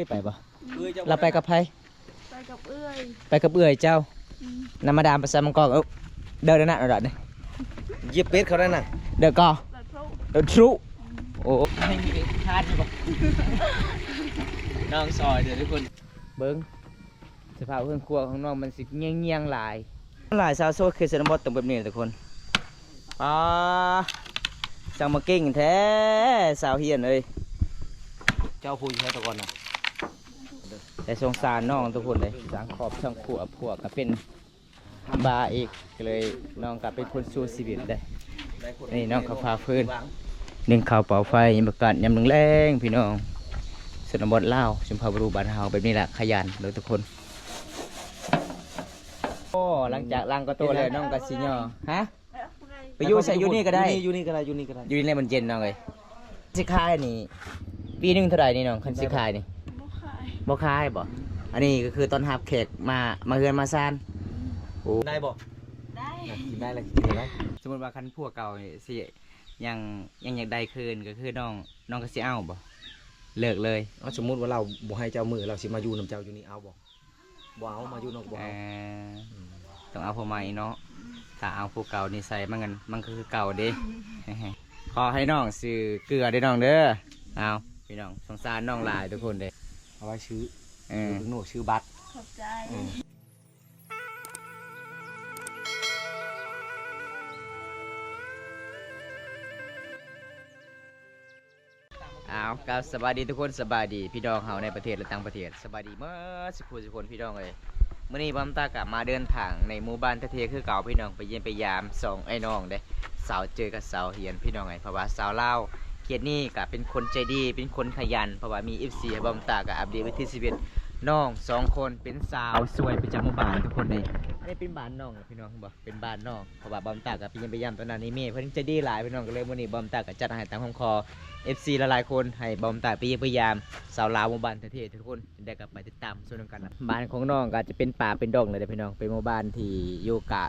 ไปบ่เราไปกับไผไปกับเอื้อยไปกับเอื้อยเจ้านำมาดามไปใส่มังกรเดินนะเราเนี่ยเย็บเป็ดเขาได้น่ะเดินก่อเดินทรุโอ้ให้มีคาดบ่น้องซอยเดี๋ยวทุกคนเบิ้งสภาพเครื่องครัวของน้องมันสิเงี้ยงหลายซาวโซ่คือเซนบอตตรงแบบนี้ทุกคนจังมาเก่งแท้สาวเฮียนเลยเจ้าพูดใช้ตะกอนน่ะแต่สงสารน้องทุกคนเลยสังขอบช่างขัวพวกก็เป็นบาอีกเลยน้องก็เป็นคนสู้ชีวิตได้นี่น้องเขาพาพื้นหนึ่งข่าวเป่าไฟยำประกาศยำแรงพี่น้องสนบทเล่าชุมพาบรูบานเฮาแบบนี้แหละขยันเลยทุกคนโอ้หลังจากล้างก็โตเลยน้องกัสิญอฮะไปอยู่ใส่อยู่นี่ก็ได้อยู่นี่ก็ได้อยู่นี่ก็ได้อยู่นี่มันเย็นน้องเลยสิคายนี่ปีนึงเท่าไหร่นี่น้องคันสิคายนี่บ่คายบ่อันนี้ก็คือตอนหับแขกมาเฮือนมาซานได้บ่ได้กินได้เลยกินได้สมมติว่าคันพวกเก่านี่สิยังอยากได้คืนก็คือน้องก็สิเอาบ่เลิกเลยสมมุติว่าเราบ่ให้เจ้ามือเราสิมาอยู่นำเจ้าอยู่นี่เอาบ่เอามาอยู่นอกบ่เอาต้องเอาพอใหม่เนาะถ้าเอาพวกเก่านี่ใส่มันก็คือเก่าเด้ขอให้น้องซื้อเกลือได้น้องเด้อเอาพี่น้องสงสารน้องหลายทุกคนเด้เอาไว้ชื่อโน่ชื่อบัตรขอบใจเอาครับสบายดีทุกคนสบายดีพี่น้องเฮาในประเทศและต่างประเทศสบายดีเมื่อสิบคนพี่น้องเลยเมื่อนี้บอมตากลับมาเดินทางในหมู่บ้านทะเทคือเก่าพี่น้องไปเยี่ยมไปยามส่งไอ้น้องเด้สาวเจอกับสาวเฮียนพี่น้องไงเพราะว่าสาวเล่าเกียรตินี่ก็เป็นคนใจดีเป็นคนขยันเพราะว่ามีFCให้บอมตากับอัปเดตวิถีชีวิตน้อง2 คนเป็นสาวสวยประจำหมู่บ้านทุกคนเลยนี่เป็นบ้านน้องพี่น้องบอกเป็นบ้านน้องเพราะว่าบอมตากับไปเยี่ยมไปยามตอนนั้นนี่เมย์เพิ่นใจดีหลายพี่น้องก็เลยมื่อนี้บอมตากับจัดอาหารตามคำขอFC หลายๆคนให้บอมตาไปเยี่ยมไปยามสาวลาวหมู่บ้านทะเททุกคนได้กลับไปติดตามส่วนกันนะบ้านของน้องก็จะเป็นป่าเป็นดงเลยพี่น้องเป็นหมู่บ้านที่อยู่กะ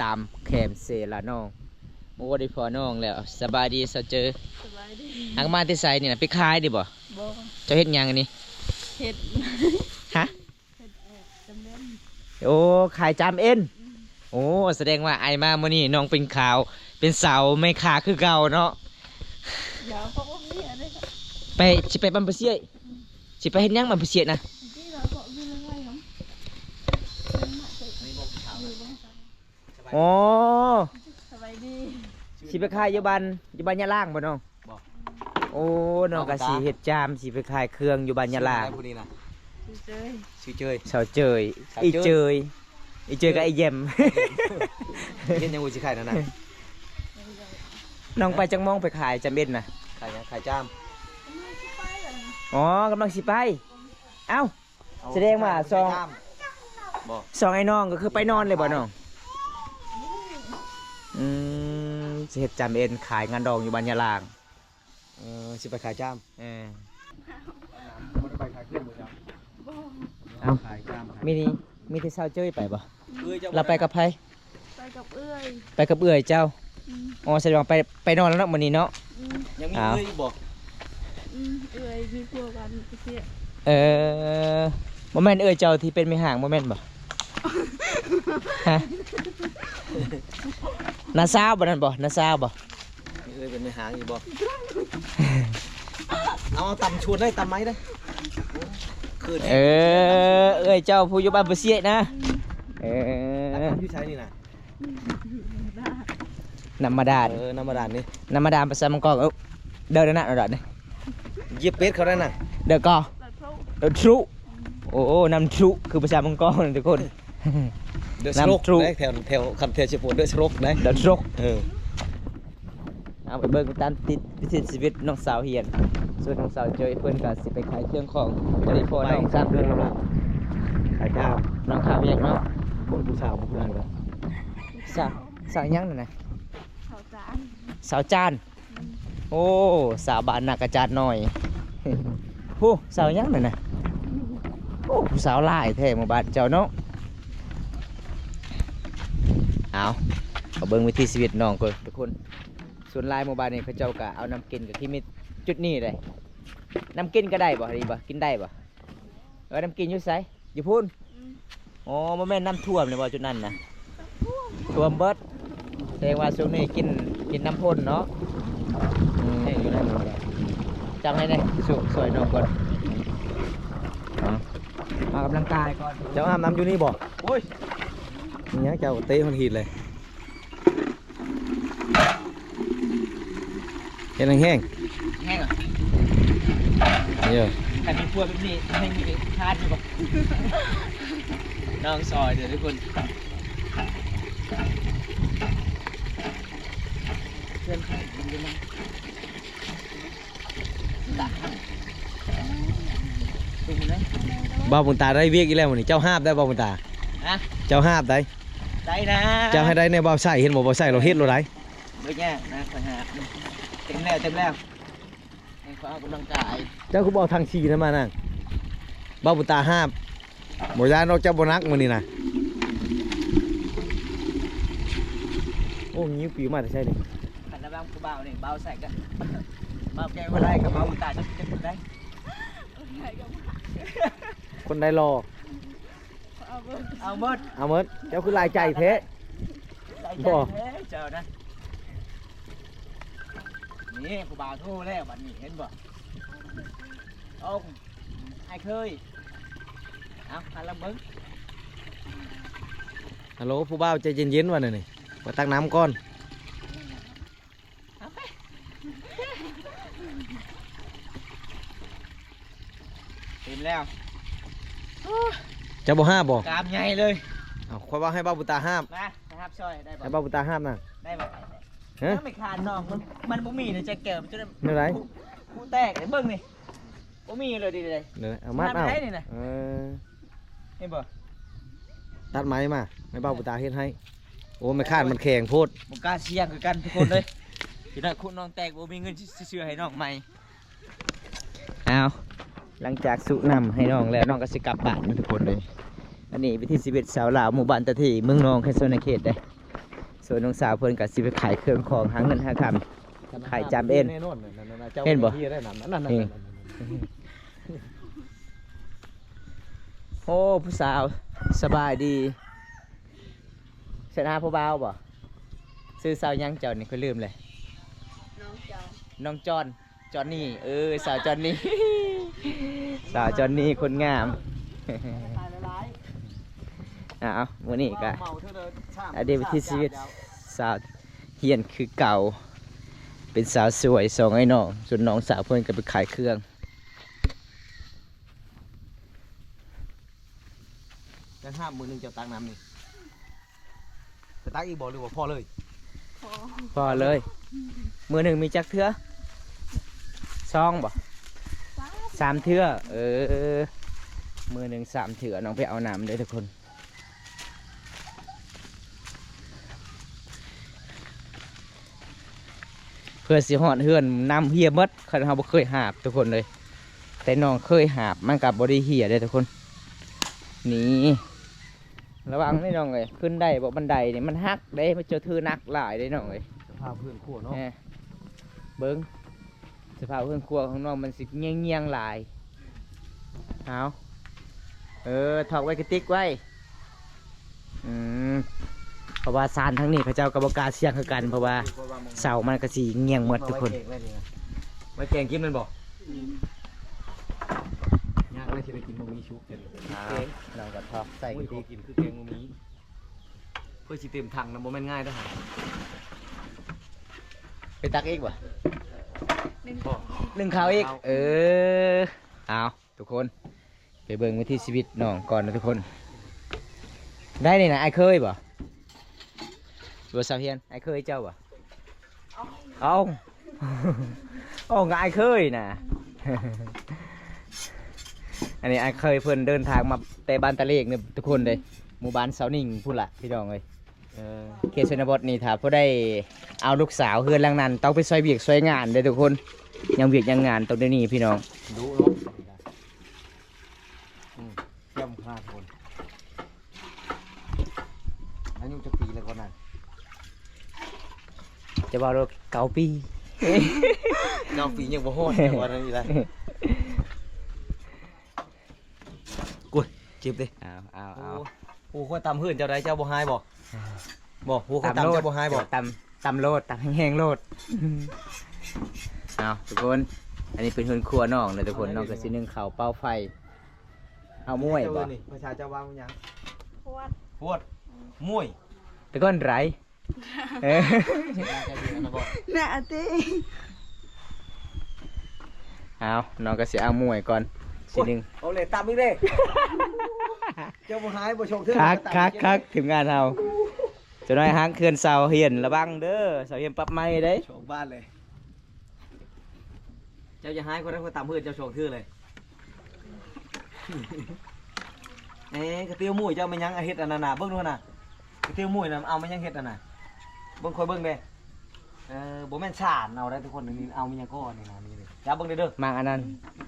ตามแคมเซลาน้องโอ้ได้พอน้องแล้วสบายดีสเจอสบายดีอังมาที่ไซนี่นะไปขายดิบ่เจ้าเฮ็ดยังอันนี้เฮ็ดฮะจำเอ็นโอ้ขายจำเอ็นโอ้แสดงว่าไอมามื้อนี้น้องเป็นขาวเป็นเสาไม่ขาคือเก่าเนาะเดี๋ยวเขาก็มีอะไรสิไปบัมเปเสียสิไปเฮ็ดยังบัมเปเสียนะโอ้สบายดีสิไปขายอยู่บ้านยะล่างบ่น้องโอ้น้องก็สิเฮ็ดจามสิไปขายเครื่องอยู่บ้านยะล่างชื่อเจยเสาเจยอีเจยกับไอเย็มเล่นยังงูสิขายนั่นน่ะน้องไปจังมองไปขายจำเป็นนะขายจามอ๋อกำลังสิไปเอ้าแสดงว่าซองไอ้น้องก็คือไปนอนเลยบ่น้องสิเฮ็ดจำเป็นขายงานดองอยู่บ้านยะลางสิไปขายจามไปขายเครื่องมือจามขายจามมีที่เช่าเจ้ยไปบ่เราไปกับไผไปกับเอื้อยไปกับเอื้อยเจ้าอ๋อแสดงว่าไปนอนแล้วเนาะมื้อนี้เนาะยังมีเอื้อยบ่เอื้อยมีพวกกันเสียบ่แม่นเอื้อยเจ้าที่เป็นไม่ห่างบ่แม่นบ่ฮะนาซาบ่นั่นบ่นาซาบ่เอ้ยเป็นไม่หางอยู่บ่เอาตำชวนได้ตำไม้ได้เอ้ยเจ้าผู้อยู่บ้านบ่เสียนะอยู่ใช้นี่นะน้ำมาดานน้ำมาดานนี่น้ำมาดานไปใส่มังกรเดินนะเราเดินเย็บเป็ดเขาได้น่ะเดินก่อเดินทรุโอ้น้ำทรุคือภาษามังกรทุกคนเดินสโลกได้แถวคำเทชิโปนเดินสโลกได้เดินสโลกเอาไปเบิ่งตามติดวิถีชีวิตน้องสาวเฮียนส่วนน้องสาวเจอเพื่อนกันสิไปขายเครื่องของจะได้พอน้องทราบเรื่องแล้วขายข้าวน้องข้าวเวียกเนาะคนผู้สาวผู้นั้นกันสาวยังน่ะสาวจานโอ้สาวบ้านนักกระจาดหน่อยโอ้สาวยังน่ะโอ้สาวลายแท้หมู่บ้านเจ้าเนาะเอาเบิ่งวิถีชีวิตน้องก่อนทุกคนส่วนลายหมู่บ้านนี่เขาเจ้าก็เอาน้ำกินกับที่มีจุดนี้เลยน้ำกินก็ได้บ่ดีบ่กินได้บ่ น้ำกินอยู่ไสอยู่พุ่น อืม อ๋อบ่แม่นน้ำท่วมเลยบ่จุดนั้นนะท่วมเบิดแสดงว่าช่วงนี้กินน้ำพ่นเนาะให้อยู่ได้หมดแล้วจังให้ได้สวยน้องก่อนออกกำลังกายก่อน เจ้าอาบน้ำอยู่นี่บ่ โอ้ย นี่เจ้าเตะมันหีดเลยเห็นแห้ง แห้งอ่ะ ๆเนี่ย แต่มีพวกแบบนี้ให้มีทานอยู่บ่ น้องซอยเดี๋ยวทุกคนเพื่อนข้างดูมั้งตัดดูมั้ยนะ บ่าวบุญตาได้เวียกอีแล้วมื้อนี้เจ้าห้าบได้บ่าวบุญตา ฮะ เจ้าห้าบได้ ได้นะ เจ้าให้ได้ในบ่าวใส่เห็นบ่บ่าวใส่เราเฮ็ดเราได้ เบื่อแย่นะขอหาเต็มแล้วให้ขอออกกำลังกาย เจ้าคือบ่เอาทางชีนะมานั่งบ่าวบุญตาห้าบบ่ยานนอกเจ้าบ่นักมื้อนี้นะโอ้ยิ้วปิวมาแต่ใช่นี่ ขันน้ำบ้างกูเบาเนี่ยเบาใส่กันเบาแก้วอะไรกับเบาตาจะพูดได้ ใหญ่กับ คนได้รอ เอาเบิด เอาหมด เอาหมดเจ้าคือลายใจแท้ ใจ บ่ เจ้านะนี่กูเบาทู่แล้วบัดนี้เห็นบ่องไอ้เคยเอาหันละมึง ฮัลโหลผู้บ่าวใจเย็นๆว่ะนี่มาตักน้ำก่อน เต็มแล้ว เจ้าบ่ห้าบบ่ กามใหญ่เลย เอาค่อยว่าให้บ่าวบุญตาห้าม มานะครับช่วยได้บ่ ให้บ่าวบุญตาห้ามน่ะ ได้บ่ ฮะ ไม่ขาดน้องมันบ่มีเนี่ยจะเก็บจะได้ นี่ไร กูแตกเลยเบิ่งนี่บ่มีเลยดิเลย เดี๋ยวนะเอามัด มัด เอา ไว้นี่น่ะ เออ เห็นบ่ ตัดไม้มาให้บ่าวบุญตาเฮ็ดให้ โอ้ไม่คาดมันแข็งโพด บ่กล้าเสี่ยงคือกันทุกคนเลยพี่น้องคุณน้องแตกบ่มีเงินซื้อให้น้องใหม่เอาหลังจากสุน้ำให้น้องแล้วน้องก็สิกลับบ้านนะทุกคนเลยอันนี้วิธีชีวิตสาวลาวหมู่บ้านตะที่เมืองนองแค่โซนในเขตได้ส่วนน้องสาวเพิ่นก็สิไปขายเครื่องของหาเงินหาคำ ไข่จำเอ็น แน่นอนนั่นๆๆเจ้า เห็นบ่ ที่ได้นั่นๆ นี่ ๆ โอ้ผู้สาวสบายดีเสร็จหาผู้บ่าวบ่ซื้อสาวยังเจ้านี่ก็ลืมเลย น้องเจ้า น้องจอนจอนนี่สาวจอนนี่ สาวจอนนี่คนงาม ตายละลาย เอาวันนี้ก็ เมาเท่าเดิมช่าง อดีตวิถีชีวิตสาวเฮียนคือเก่า เป็นสาวสวยสองไอ้น้องส่วนน้องสาวเพื่อนก็ไปขายเครื่อง จะห้ามมือหนึงเจ้าตักน้ำนี่จะตักอีกบ่หรือว่าพอเลย พอ พอเลย มือหนึ่งมีจักเทือซองบ่ ฟ้า 3 เทือมือหนึ่ง3 เทือน้องไปเอาน้ำเลยทุกคน เพื่อสิหอดเฮือนน้ำเฮียหมดคันเราบ่เคยหาบทุกคนเลย แต่น้องเคยหาบมันกับบริเฮียเลยทุกคน นี่ระวังนี่น้องเลยขึ้นได้บอกบันไดนี่มันหักได้มันเจอทือนักหลายได้น้องเลย สภาพเพื่อนขั้วเนาะ แหม่เบิ้งสภาพเพื่อนครัวของน้องมันสิเงียงเงียงๆหลายเอาถอกไว้กระติกไว้เพราะว่าซานทั้งนี้เขาเจ้ากระบอกกล้าเสี่ยงคือกันเพราะว่าเสามันก็สีเงียงหมดทุกคน ไว้แกงกินมันบ่ยากเลยที่ได้กินบะหมี่ชุบเดี๋ยวนี้ น้องก็ถอกใส่ ใส่ กระ กิ ติ น ก คือแกงบะหมี่เพื่อสิเต็มถังนะบ่แม่นง่ายเด้อหา ไปตักอีกวะ หนึ่ง บ่ หนึ่งข้าวอีกเอาทุกคนไปเบิ่งวิถีชีวิตน้องก่อนนะทุกคน ได้นี่นะไอ้เคยบ่บัวสาวเฮียนไอ้เคยเจ้าบ่เอา เอากับไอ้เคยนะ อันนี้ไอ้เคยเพิ่นเดินทางมาแต่บ้านตะเลกเนี่ยทุกคนเลยหมู่บ้านเสานิ่งพูดละพี่น้องเลย เขตชนบทนี่ถ้าผู้ได้เอาลูกสาวเฮือนหลังนั้นต้องไปซอยเบียกซอยงานเลยทุกคนยังเบียกยังงานตรงนี้พี่น้อง ดูเนาะเยี่ยมพลาดคนอายุจะปีแล้วก่อนนั้น จะบอกว่าเก่าปี เจ้าปียังบ่ฮอดแต่วันนั้นอีไร จิบดิ เอา ผู้คนตำหื่นเจ้าใดเจ้าบ่หายบ่ผู้คนตำเจ้าบ่หายบ่ ตำโลดตำแห้งๆโลดเอาทุกคนอันนี้เป็นเฮือนครัวน้องเลยทุกคนน้องก็สินึ่งข้าวเป้าไฟเอาม้วยบ่ นี่ประชาเจ้าว่ามันยัง พวด ปวดมุ้ย ทุกคนไรเออ น่ะติ เอาน้องก็สิเอาม้วยก่อนสินึ่ง เอาเลยตำอีกเด้เจ้าบ่หายบ่ชงเทื่อ คักทีมงานเราจะน้อยหางเขื่อนเสาเฮียนระวังเด้อเสาเฮียนปรับไม้เด้ ชงบ้านเลย เจ้าจะหายคนนั้นคนตำหื่นเจ้าชงเทื่อเลยกระเตียวมุ้ยเจ้ามันยังเฮ็ดอันนั้นน่ะเบิ่งดูน่ะกระเตียวมุ้ยน่ะเอามันยังเฮ็ดอันน่ะเบิ่งค่อยเบิ่งเด้บ่แม่นชาญเอาได้ทุกคนนี่เอามันยังก้อนนี่นะนี่เลยจับเบิ่งเด้อ มังอันนั้น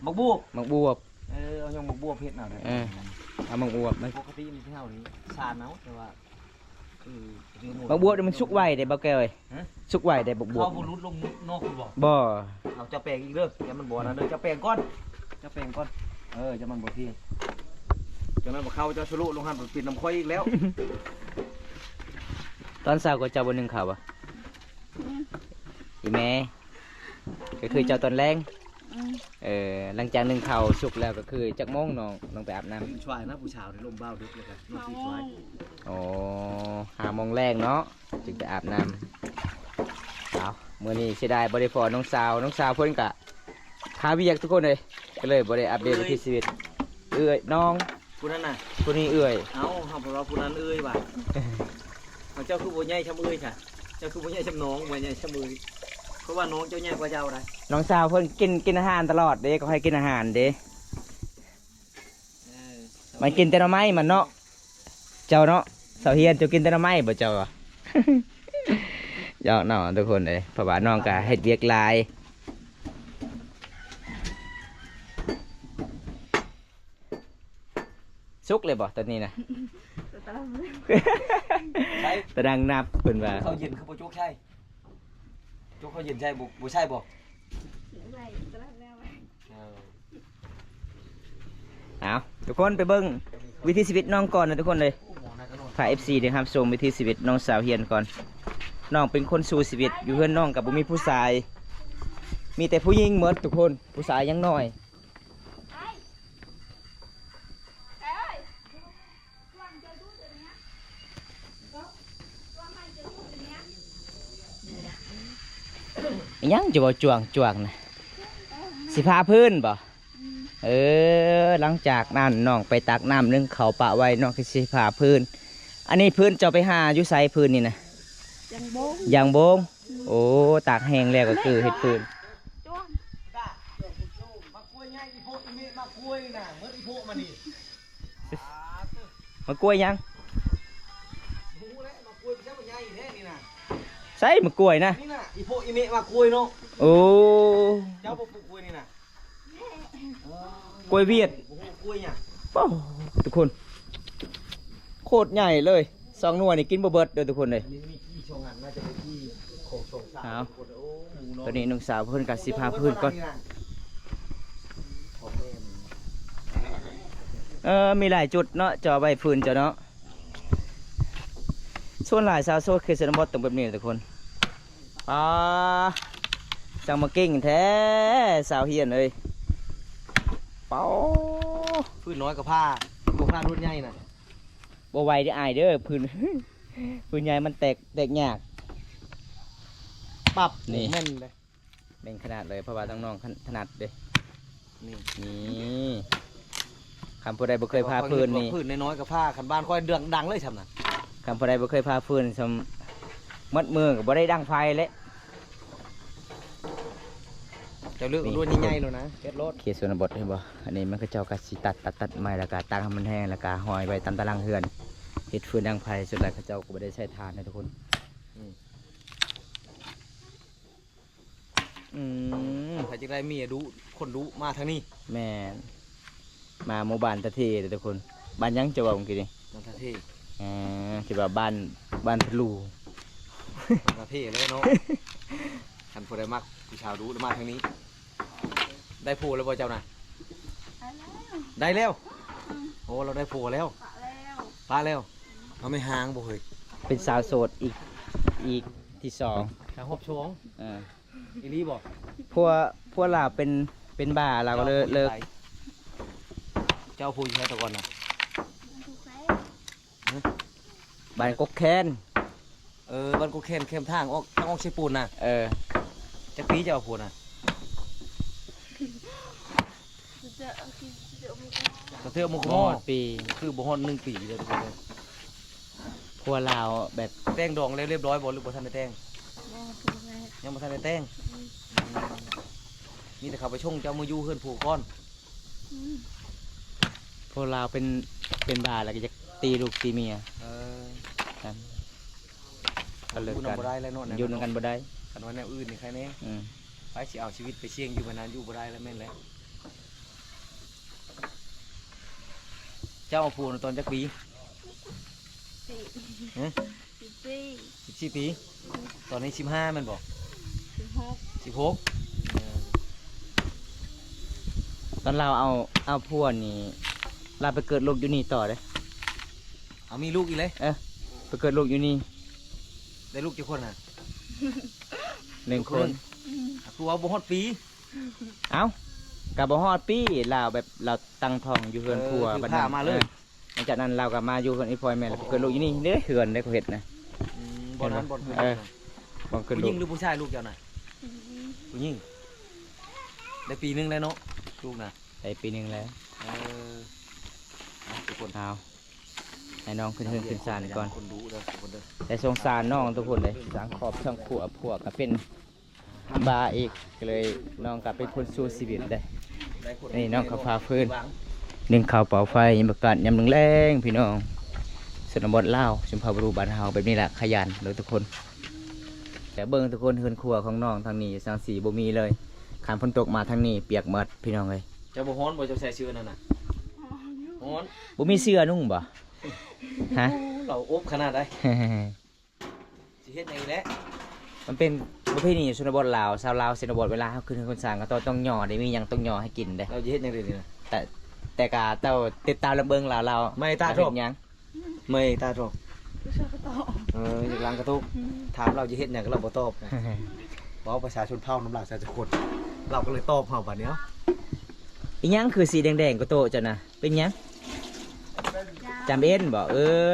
บักบวบ มังบวบ เอายังบักบวบเฮ็ดเอาได้ เอามังบวบมัน ปกติมันเท่านี้ชาญเอาแต่ว่ามังบวบนี่มันสุกไวได้บ่แกเอ้ยสุกไวได้บักบวบ เอาบ่รุดลงนอกคุณบ่ บ่ เอาจะแปลงอีกเด้ออย่ามันบ่นะเด้อจะแปลงก่อนจะแปลงก่อนจะมันบ่เที่ยงจังนั้นบ่เข้าจะสรุลงหันบ่ปิดน้ำค่อยอีกแล้ว ตอนเช้าก็เจ้าบ่นึ่งข้าวบ่อีแม่ก็คือเจ้าตอนแรงหลังจากนึ่งข้าวสุกแล้วก็คือจักโมงน้องไปอาบน้ำ ช่วยนะผู้ชาวในลมเบ้าดึกเลยครับนอนที่ช่วย โอ้5 โมงแรกเนาะจึงไปอาบน้ำเอามื้อนี้เสียดายบ่ได้พอน้องสาวเพิ่นก็หาเวียกทุกคนเลยก็เลยบ่ได้อัปเดตวิถีชีวิตน้อง ผู้นั้นน่ะ ผู้นี้เอาเฮาบ่ว่าผู้นั้นว่ะเขาเจ้าคือบ่ใหญ่ชำค่ะเจ้าคือบ่ใหญ่ชำน้องบ่ใหญ่ชำเพราะว่าน้องเจ้าใหญ่กว่าเจ้าได้ น้องสาวเพิ่นกินอาหารตลอดเด้ก็ให้กินอาหารเด้มันกินแต่หน่อไม้มันเนาะเจ้าเนาะเสาเฮียนเจ้ากินแต่หน่อไม้บ่เจ้าอ่ะ เจ้าเนาะทุกคนเลยเพราะว่าน้องก็เฮ็ดเวียกหลายสุกเลยบ่ตอนนี้นะ ตะดังนับเพิ่นว่า เขาเย็นคือบ่โจกใช่โจกเขาเย็นใช่บ่ใช่บ่ เอาทุกคนไปเบิ่งวิถีชีวิตน้องก่อนนะทุกคนเลยพา FC เด้ครับชมวิถีชีวิตน้องสาวเฮียนก่อนน้องเป็นคนสู้ชีวิตอยู่เฮือนน้องกับบ่มีผู้ชาย มีแต่ผู้หญิงหมดทุกคนผู้ชายยังน้อยยังจะบ่จวงนะสิพาพื้นบ่หลังจากนั้นน้องไปตักน้ำนึ่งเขาปะไว้น้องก็สิพาพื้นอันนี้พื้นเจ้าไปหาอยู่ไสพื้นนี่นะยางโบงโอ้ตากแห้งแล้วก็คือเฮ็ดพื้น มากล้วยใหญ่อีโพอีเมะมากล้วยน่ะเมื่ออีโพมานี่ มะกล้วยยัง หูแล้วมากล้วยเจ้าใหญ่แท้นี่น่ะ ใส่มะกล้วยนะ นี่น่ะอีโพอีเมะมากล้วยเนาะ โอ้ เจ้าบ่ปลูกกล้วยนี่น่ะ กล้วยเวียด บ่ฮู้กล้วยหยัง ป้าวทุกคนโคตรใหญ่เลย2 หน่วยนี่กินบ่เบิดเด้อทุกคนเลย นี่มีที่ชงอันน่าจะเป็นที่โคงชงสาวโอ้หมูเนาะ ตอนนี้น้องสาวเพิ่นก็สิพาพื้นก่อนมีหลายจุดเนาะจอใบพื้นเจ้าเนาะส่วนหลายสาวโซดคือสนบทตรงแบบนี้ทุกคนจังมาเก่งแท้สาวเฮียนเลยเป้า พื้นน้อยกับผ้าบ่ผ้ารุ่นใหญ่น่ะ บ่ไหวได้อายเด้อพื้น พื้นใหญ่มันแตกยาก ปรับ นี่ แม่นเลย แบ่งขนาดเลยเพราะว่าน้องๆถนัดเด้ นี่ นี่คำผู้ใดบ่เคยพาพื้นนี่ พื้นน้อยๆกับผ้าคันบ้านค่อยเดืองดังเลยซั่นน่ะ คำผู้ใดบ่เคยพาพื้นสำมัดมือก็บ่ได้ดังไฟเลย เจ้าเลือกรุ่นใหญ่ๆแล้วนะเฮ็ดรถ เขตชนบทเห็นบ่อันนี้มันก็เจ้าก็สิตัดไม้แล้วก็ตั้งให้มันแห้งแล้วก็ห้อยไว้ตามตารางเฮือนเฮ็ดฟืนดังไฟสุดท้ายเขาเจ้าก็บ่ได้ใช้ถ่านนะทุกคนถ้าจะได้มีดูคนดูมาทางนี้ แม่นมาหมู่บ้านตะเทเด้อทุกคนบ้านหยังจะว่าเมื่อกี้นี่ มาทางที่ ที่ว่าบ้านพลู มาทางที่เลยเนาะ คันผู้ใดมักผู้ชาวดูแล้วมาทางนี้ ได้ผู้แล้วบ่เจ้าน่ะได้แล้ว โอ้เราได้ผัวแล้ว ปะแล้ว ปาแล้วเราไม่ห่างบ่เฮ้ย เป็นสาวโสดอีกที่สอง ทางฮอบชง เออ อีลีบอก พวกเราเป็นบ้าเราก็เลิก เจ้าผู้ใช้ตะกอนน่ะ ถูกไหม บ้านกกแคน บ้านกูเข้มทางออกทางออกใช้ปูนน่ะ เออ จักปีเจ้าผู้น่ะ จะเอากินจะเอาไปกิน กระเทือกมุก หม โม่ ดปี คือบ่ฮอด1 ปีเลยทุกคนเลย พวกเราแบบ แต่งดองแล้วเรียบร้อยบ่หรือบ่ทันได้แต่ง มองถูกไหม ยังบ่ทันได้แต่งมีแต่เขาไปชงเจ้ามืออยู่เฮือนผู้ก่อน พวกเราเป็นบ้าแล้วก็จะตีลูกตีเมียกันก็เลิก อยู่ กัน นำบ่ได้แล้วเนาะ อยู่นำกันบ่ได้ กันว่าแนวอื่นนี่ใครแน่ อืม ไปสิเอาชีวิตไปเสี่ยงอยู่มานานอยู่บ่ได้แล้วแม่นแล้วเจ้าเอาผู้ตอนจักปี สี่ ฮะ สี่ 14ปีตอนนี้15แม่นบ่ 16 16 ตอนเราเอาพวกนี่เราไปเกิดลูกอยู่นี่ต่อเลย เอามีลูกอีกเลย ไปเกิดลูกอยู่นี่ ได้ลูกกี่คนน่ะ 1 คน ตัวบ่ฮอดปี เอ้ากับบ่ฮอดปีเราแบบเราตั้งท้องอยู่เฮือนผัว คือ บัด พา นั้น มาเลย หลังจากนั้นเราก็มาอยู่เฮือนอีพอยแม่แล้วไปเกิดลูกอยู่นี่เด้เฮือนได้เขาเฮ็ดนะ บ่นั้นบ่ เออ บ่เกิด ผู้ห ลู ญิ ก งหรือผู้ชายลูกเจ้าน่ะผู้หญิงได้ปีนึงแล้วเนาะลูกน่ะ ได้ปีหนึงแล้ว เออทุกคน เอาให้น้องขึ้นเฮือนขึ้นศาลก่อน คนดูเด้อทุกคนเด้อ แต่สงสารน้องทุกคนเลยสังขอบช่างขัวพวกก็เป็นบาอีกก็เลยน้องก็เป็นคนสู้ชีวิตได้ ได้ค นี่น้องเขาพาฟื้น หนึ่งข่าวเป่าไฟยามประกาศยามแรงๆพี่น้องสนบทลาวชุมพรบรูบ้านเฮาแบบนี้แหละขยันเลยทุกคน แต่เบิ่งทุกคนเฮือนครัวของน้องทางนี้สังสีบ่มีเลยขานฝนตกมาทางนี้เปียกหมดพี่น้องเลย เจ้าบ่ฮ้อนบ่เจ้าใส่เสื้อนั่นน่ะฮ้อน บ่มีเสื้อนุ่งบ่ฮะ เราอบขนาดใดสิเฮ็ดหยังอีกแล้ว มันเป็นประเพณีชนบทลาวชาวลาวชนบทเวลาเขาขึ้นเฮือนคนสร้างก็ต้องย่อได้มีหยังต้องย่อให้กินได้ เราจะเฮ็ดหยังได้นี่นะ แต่กาเต้าติดตามระเบิงเรา ไม่ตา เฮ็ ท ด บ หยัง ไม่ตาทบ ผู้ชายก็ต่อ อยากล้างกระตุกถามเราจะเฮ็ดหยังก็เราบ่ตอบนะบอกว่าประชาชนเผ่าน้ำลายประชาชนเราก็เลยตอบเฮาบัดเนี้ย อีหยังคือสีแดงๆก็โตะจ้ะนะเป็นหยังจำเอ็นบ่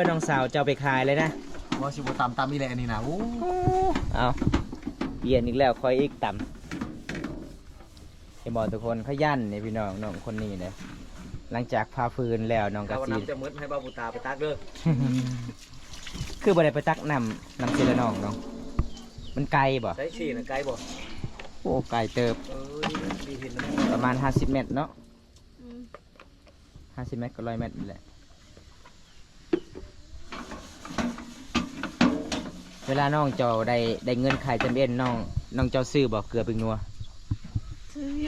น้องสาวเจ้าไปขายเลยนะ ว่าสิบ่ตำอีแลอันนี้นะโอ้ เอาเปลี่ยนอีกแล้วคอยอีกต่ำไอ้บอกทุกคนขยันเนี่ยพี่น้องน้องคนนี้เนี่ยหลังจากพาฟืนแล้วน้องกะ เรา ซี นำจะมืดให้บ้าบุตาไปตักเด้อ คือบ่ได้ไปตักนำเสละน้องเนาะมันไกลบ่ ใช้ฉี่นะไกลบ่ โอ้ไกลเติบ ดีเห็นนะ ประมาณ50 เมตรเนาะ50 เมตรก็100 เมตรนี่แหละเวลาน้องเจ้าได้เงินขายจำเอ็นน้องเจ้าซื้อบ่เกลือเป็นนัว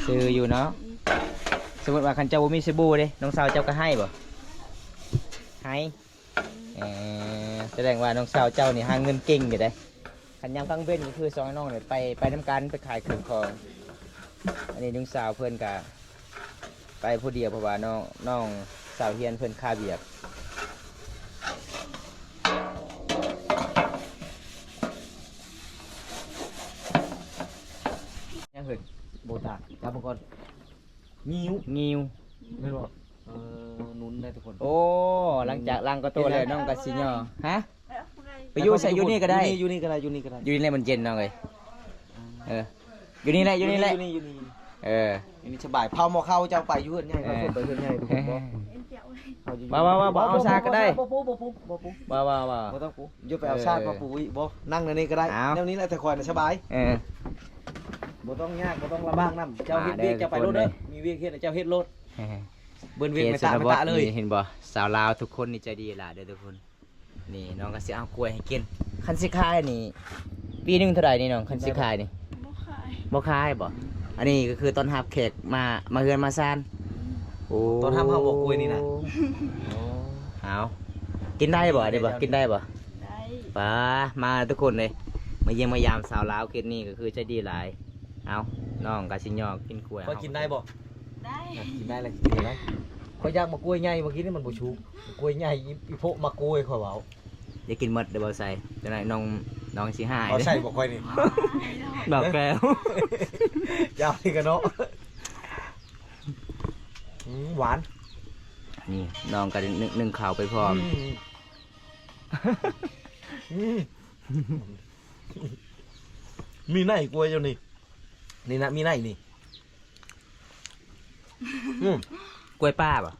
ซื้ออยู่เนาะสมมติว่าคันเจ้าบ่มีสบู่เด้น้องสาวเจ้าก็ให้บ่ให้แสดงว่าน้องสาวเจ้านี่หาเงินเก่งอยู่เด้คันยามกลางเว้นก็คือสองไอ้น้องเนี่ยไปทำการไปขายเครื่องของอันนี้น้องสาวเพิ่นก็ไปผู้เดียวเพราะว่าน้องสาวเฮียนเพิ่นค่าเบียกยังเหิน โบตาจับมาก่อนงิ้ว งิว ไม่รู้นุ้นได้ทุกคน โอ้หลังจากล้างก็โตเลยน้องก็สิย่อฮะ ไป ไป อยู่ใส่อยู่นี่ก็ได้ อยู่นี่ก็ได้อยู่นี่ก็ได้ อยู่นี่แหละมันเย็นน้องเอ้ยอยู่นี่แหละอยู่นี่แหละ อยู่นี่ อยู่นี่ สบายเผาหม้อข้าวเจ้าไปอยู่เฮือนใหญ่ไปคนไปเฮือนใหญ่ทุกคนบ่ เอ็นเจียวเลย บ่เอาซาก็ได้ บ่ปูบ่บ่ต้องปูอยู่ไปเอาชาติมาปูอีกบ่นั่งในนี้ก็ได้ เอา แนวนี้แหละแต่คอยน่ะสบายบ่ต้องยากบ่ต้องลำบากนำเจ้าเฮ็ดเวียกเจ้าไปรถเด้อมีเวียกเฮ็ดเจ้าเฮ็ดรถเบิ่นเวียกไม่ตาไม่ตาเลย นี่เห็นบ่สาวลาวทุกคนนี่ใจดีล่ะเด้อทุกคนนี่น้องก็สิเอากล้วยให้กินคันสิขายนี่ปีหนึงเท่าไหร่นี่น้องคันสิขายนี่ บ่ขาย บ่ขายบ่อันนี้ก็คือต้อนรับแขกมาเฮือนมาซ่านโอ้ ตอนทำเฮาบอกกล้วยนี่นะ เอากินได้บ่ได้บ่กินได้บ่ ได้ ป้ามาทุกคนเลยมาเยี่ยมมายามสาวลาวเคสนี้ก็คือใจดีหลายเอาน้องกาชิญยอกกินกล้วย ก็กินได้บ่ ได้ กินได้แล้วกินได้ ข่อยอยากมากล้วยใหญ่เมื่อกี้นี่มันบ่ชุกกล้วยใหญ่อีโพะมากล้วยข่อยเว้า อย่ากินหมดเดี๋ยวบ่ใส่จังได๋น้องสิหาย เอาใส่บ่ค่อยนี่ ดอกแก้วย าวนี่กันเนาะหวาน นี่น้องก็นึ่งข้าวไปพร้อม มีไหนกล้วยอยู่นี่นี่นะมีไหนนี่กล้วยป้าป่ะ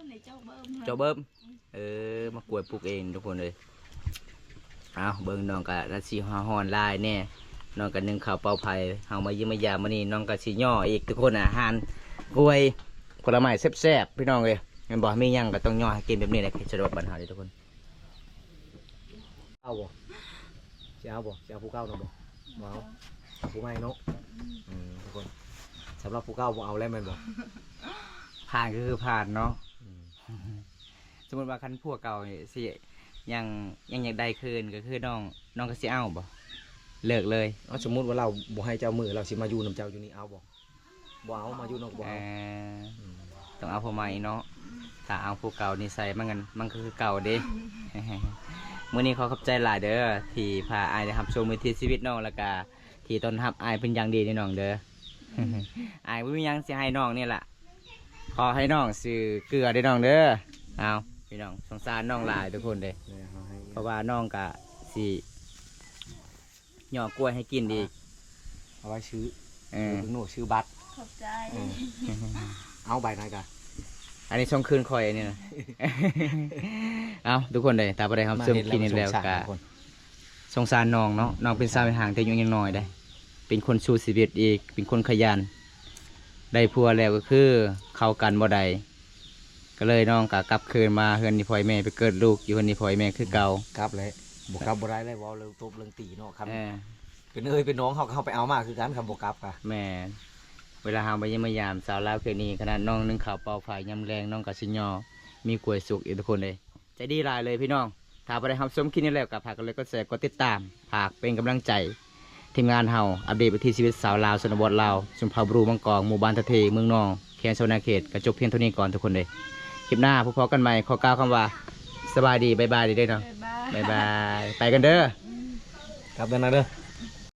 ในเจ้าเบิ้ม เจ้าเบิ้มมากล้วยปลูกเองทุกคนเลยเอาเบิ้งน้องก็รัดสีฮอนลายแน่น้องก็นึ่งข้าวเป่าไผ่เฮามาเยี่ยมมายามมื้อนี้น้องก็สิย่ออีกทุกคนอาหารกล้วยผลไม้แซ่บๆพี่น้องเอ้ยแม่นบ่มีหยังก็ต้องย่อให้กินแบบนี้แหละสะดวกบ้านเฮาเด้อทุกคน เอาบ่จะเอาบ่จะเอาผู้เก่าเนาะบ่บ่เอาผู้ใหม่เนาะทุกคนสำหรับผู้เก่าบ่เอาแล้วแม่นบ่ ผ่านก็คือผ่านเนาะสมมติว่าคันพวกเก่านี่สิยังอยากได้คืนก็คือน้องก็สิเอาบ่เลิกเลย เอาสมมุติว่าเราบ่ให้เจ้ามือเราสิมาอยู่นํเจ้าอยู่นี่เอาบ่บ่เอามาอยู่นอกบ่เอา ต้องเอาพวกใหม่เนาะถ้าเอาพวกเก่านี่ใส่มันก็คือเก่าเด้ มื้อนี้ขอขอบใจหลายเด้อที่พาอายได้รับชมวิถีชีวิตน้องแล้วก็ที่ต้อนรับอายเป็นอย่างดีนี่น้องเด้อ อายบ่มีหยังสิให้น้องนี่ล่ะขอให้น้องซื้อเกลือได้น้องเด้อเอาพี่น้องสงสารน้องหลายทุกคนเด้ เพราะว่าน้องก็สิหย่อกล้วยให้กินอีก เอาไว้ซื้อ ถึงหนูซื้อบัตร ขอบใจ เอาใบนั้นกะ อันนี้ช่องคืนคอยอันนี้นะ เอาทุกคนเลยตาไปได้ครับเสริมกินนี่แล้วกะสงสารน้องเนาะน้องเป็นสาวเป็นห่างแต่ยังน้อยได้ เป็นคนสู้ชีวิตอีกเป็นคนขยันได้พัวแล้วก็คือเข้ากันบ่ได้ก็เลยน้องกะกลับคืนมาเฮือนนี่พ่อยแม่ไปเกิดลูกอยู่เฮือนนี่พ่อยแม่คือเก่าก ลับเลยบ่กลับบ่ได้เลยเว้าเรื่องตบเรื่องตีเนาะครับ เออ เป็นเป็นน้องเขาไปเอามาคือกันครับบ่กลับค่ะ แม่เวลาหาไปเยี่ยมมายามสาวลาวคืนนี้ขนาดน้องนึ่งข้าวเปล่าฝ่ายยำแรงน้องกับสิญอมีกล้วยสุกอีกทุกคนเลยใจดีหลายเลยพี่น้องถ้าไปได้ทำส้มคิดนี่แล้วกับผักกันเลยก็แชร์ก็ติดตามฝากเป็นกำลังใจทีมงานเฮาอัปเดตไปที่ชีวิตสาวลาวชนบทลาวสุนทรบรูมังกรหมู่บ้านทะเทเมืองนองแคนโซนาเขตกระจบเพียงเท่านี้ก่อนทุกคนเลยคลิปหน้าพบกันใหม่ขอกล่าวคำว่าสบายดีบายบายดีเด้อเนาะ บ๊ายบาย บายบายไปกันเด้อ กลับกันนะเด้อ